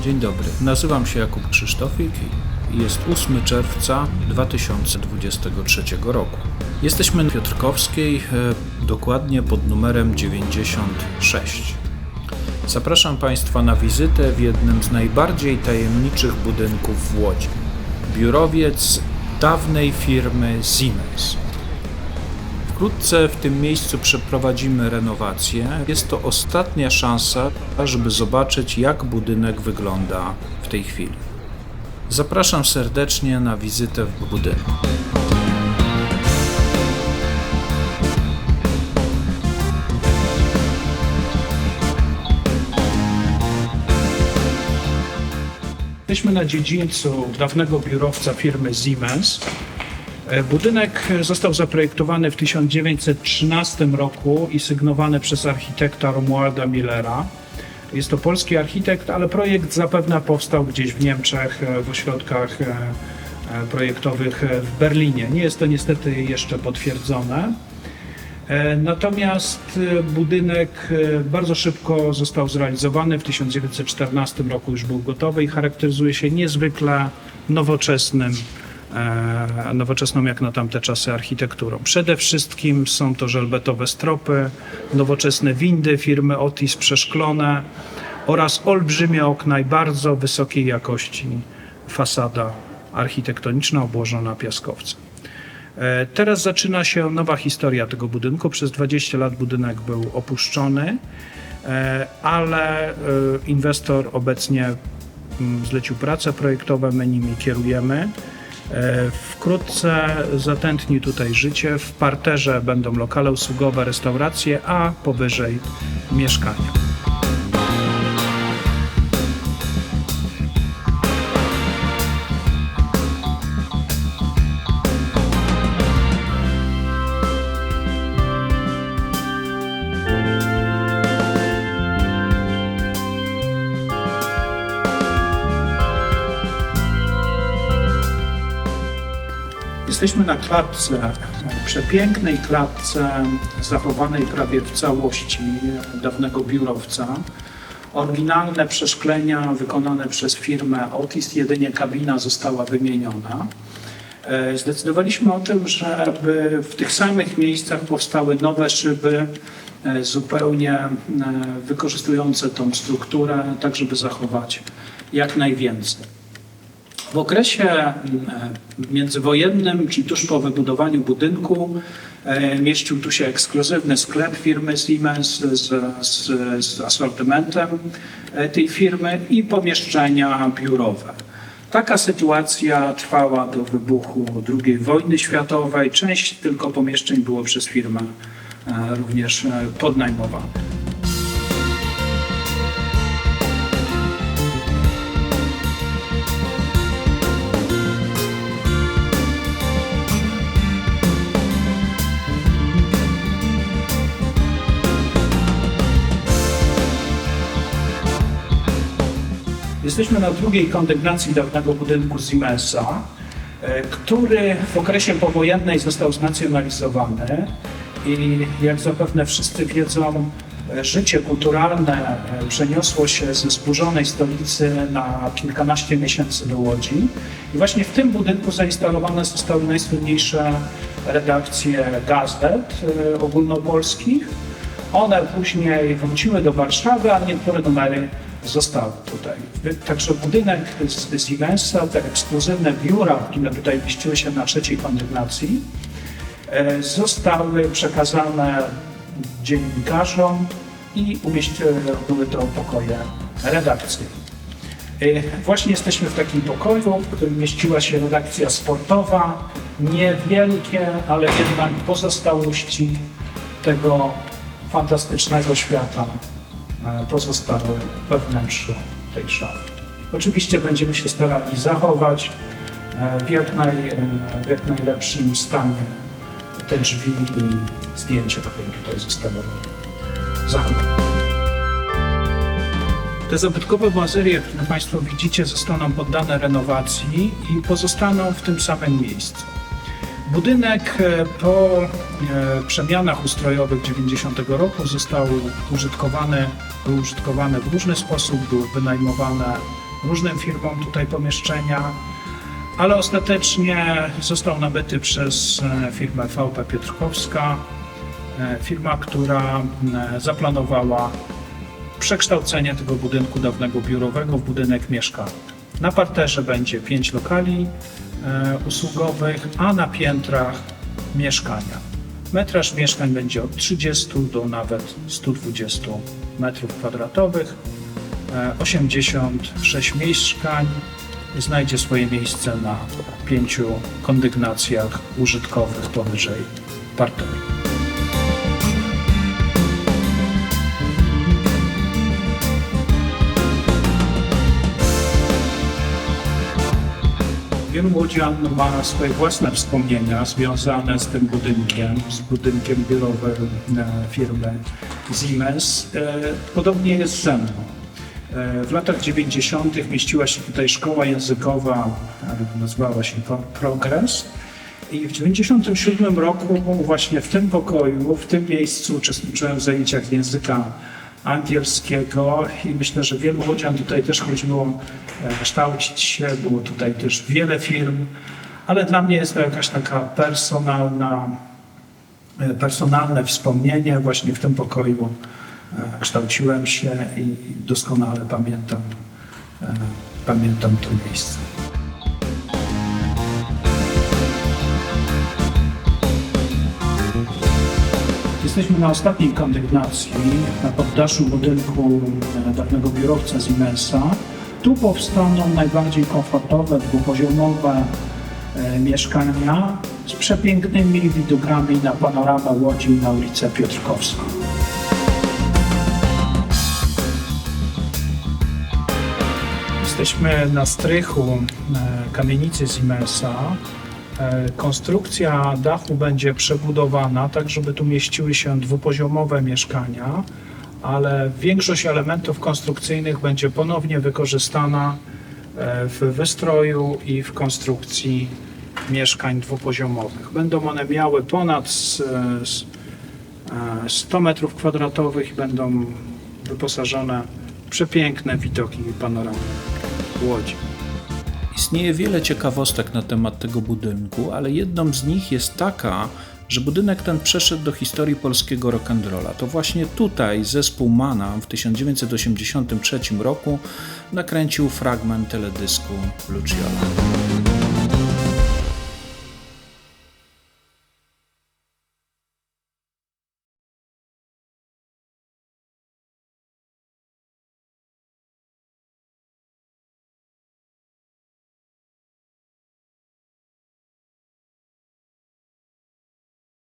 Dzień dobry, nazywam się Jakub Krzysztofik i jest 8 czerwca 2023 roku. Jesteśmy na Piotrkowskiej, dokładnie pod numerem 96. Zapraszam Państwa na wizytę w jednym z najbardziej tajemniczych budynków w Łodzi. Biurowiec dawnej firmy Siemens. Wkrótce w tym miejscu przeprowadzimy renowację. Jest to ostatnia szansa, żeby zobaczyć, jak budynek wygląda w tej chwili. Zapraszam serdecznie na wizytę w budynku. Jesteśmy na dziedzińcu dawnego biurowca firmy Siemens. Budynek został zaprojektowany w 1913 roku i sygnowany przez architekta Romualda Millera. Jest to polski architekt, ale projekt zapewne powstał gdzieś w Niemczech, w ośrodkach projektowych w Berlinie. Nie jest to niestety jeszcze potwierdzone. Natomiast budynek bardzo szybko został zrealizowany. W 1914 roku już był gotowy i charakteryzuje się niezwykle nowoczesną jak na tamte czasy architekturą. Przede wszystkim są to żelbetowe stropy, nowoczesne windy firmy Otis przeszklone oraz olbrzymie okna i bardzo wysokiej jakości fasada architektoniczna obłożona piaskowcem. Teraz zaczyna się nowa historia tego budynku. Przez 20 lat budynek był opuszczony, ale inwestor obecnie zlecił prace projektowe, my nimi kierujemy. Wkrótce zatętni tutaj życie. W parterze będą lokale usługowe, restauracje, a powyżej mieszkania. Jesteśmy na klatce, przepięknej klatce zachowanej prawie w całości dawnego biurowca. Oryginalne przeszklenia wykonane przez firmę Otis, jedynie kabina została wymieniona. Zdecydowaliśmy o tym, żeby w tych samych miejscach powstały nowe szyby, zupełnie wykorzystujące tą strukturę, tak żeby zachować jak najwięcej. W okresie międzywojennym, czyli tuż po wybudowaniu budynku, mieścił tu się ekskluzywny sklep firmy Siemens z asortymentem tej firmy i pomieszczenia biurowe. Taka sytuacja trwała do wybuchu II wojny światowej. Część tylko pomieszczeń było przez firmę również podnajmowana. Jesteśmy na drugiej kondygnacji dawnego budynku Siemensa, który w okresie powojennej został znacjonalizowany i jak zapewne wszyscy wiedzą, życie kulturalne przeniosło się ze zburzonej stolicy na kilkanaście miesięcy do Łodzi. I właśnie w tym budynku zainstalowane zostały najsłynniejsze redakcje gazet ogólnopolskich. One później wróciły do Warszawy, a niektóre numery zostały tutaj. Także budynek z Siemensa, te ekskluzywne biura, które tutaj mieściły się na trzeciej kondygnacji, zostały przekazane dziennikarzom i były to pokoje redakcyjne. Właśnie jesteśmy w takim pokoju, w którym mieściła się redakcja sportowa, niewielkie, ale jednak pozostałości tego fantastycznego świata pozostały we wnętrzu tej szafy. Oczywiście będziemy się starali zachować w jak najlepszym stanie te drzwi i zdjęcia, które tutaj zostały zachowane. Te zabytkowe boazerie, które Państwo widzicie, zostaną poddane renowacji i pozostaną w tym samym miejscu. Budynek po przemianach ustrojowych 90 roku został był użytkowany w różny sposób, były wynajmowane różnym firmom tutaj pomieszczenia, ale ostatecznie został nabyty przez firmę VP Piotrkowska, firma, która zaplanowała przekształcenie tego budynku dawnego biurowego w budynek mieszkalny. Na parterze będzie 5 lokali usługowych, a na piętrach mieszkania. Metraż mieszkań będzie od 30 do nawet 120 m2. 86 mieszkań znajdzie swoje miejsce na 5 kondygnacjach użytkowych powyżej parteru. Wielu łodzian ma swoje własne wspomnienia związane z tym budynkiem, z budynkiem biurowym firmy Siemens. Podobnie jest ze mną. W latach 90. mieściła się tutaj szkoła językowa, nazywała się Progress. I w 97 roku właśnie w tym pokoju, w tym miejscu uczestniczyłem w zajęciach języka angielskiego i myślę, że wielu łodzian tutaj też chodziło kształcić się, było tutaj też wiele firm, ale dla mnie jest to jakaś taka personalne wspomnienie. Właśnie w tym pokoju kształciłem się i doskonale pamiętam to miejsce. Jesteśmy na ostatniej kondygnacji, na poddaszu budynku dawnego biurowca Siemensa. Tu powstaną najbardziej komfortowe, dwupoziomowe mieszkania z przepięknymi widokami na panoramę Łodzi i na ulicę Piotrkowską. Jesteśmy na strychu kamienicy Siemensa. Konstrukcja dachu będzie przebudowana tak, żeby tu mieściły się dwupoziomowe mieszkania, ale większość elementów konstrukcyjnych będzie ponownie wykorzystana w wystroju i w konstrukcji mieszkań dwupoziomowych. Będą one miały ponad 100 m2 i będą wyposażone w przepiękne widoki i panoramy Łodzi. Istnieje wiele ciekawostek na temat tego budynku, ale jedną z nich jest taka, że budynek ten przeszedł do historii polskiego rock'n'rolla. To właśnie tutaj zespół Manam w 1983 roku nakręcił fragment teledysku Luciola.